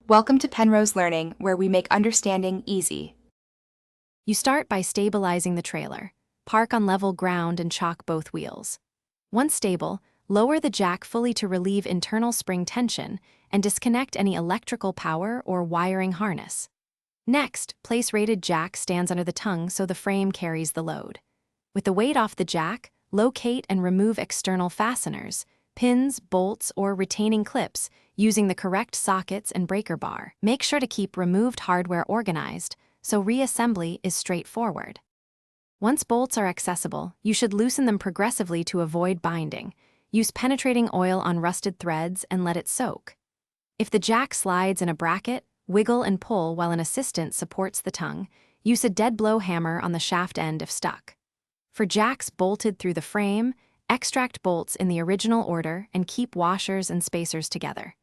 Welcome to Penrose Learning, where we make understanding easy. You start by stabilizing the trailer. Park on level ground and chock both wheels. Once stable, lower the jack fully to relieve internal spring tension and disconnect any electrical power or wiring harness. Next, place rated jack stands under the tongue so the frame carries the load. With the weight off the jack, locate and remove external fasteners, pins, bolts, or retaining clips using the correct sockets and breaker bar. Make sure to keep removed hardware organized so reassembly is straightforward. Once bolts are accessible, you should loosen them progressively to avoid binding. Use penetrating oil on rusted threads and let it soak. If the jack slides in a bracket, wiggle and pull while an assistant supports the tongue. Use a dead blow hammer on the shaft end if stuck. For jacks bolted through the frame, extract bolts in the original order and keep washers and spacers together.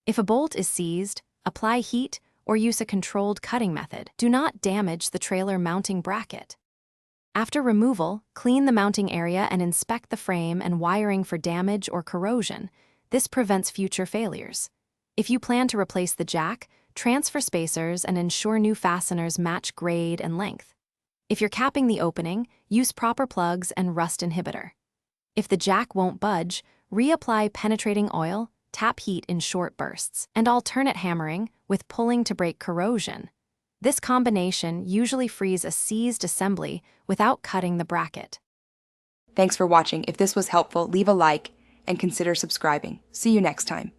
If a bolt is seized, apply heat or use a controlled cutting method. Do not damage the trailer mounting bracket. After removal, clean the mounting area and inspect the frame and wiring for damage or corrosion. This prevents future failures. If you plan to replace the jack, transfer spacers and ensure new fasteners match grade and length. If you're capping the opening, use proper plugs and rust inhibitor. If the jack won't budge, reapply penetrating oil, tap heat in short bursts, and alternate hammering with pulling to break corrosion. This combination usually frees a seized assembly without cutting the bracket. Thanks for watching. If this was helpful, leave a like and consider subscribing. See you next time.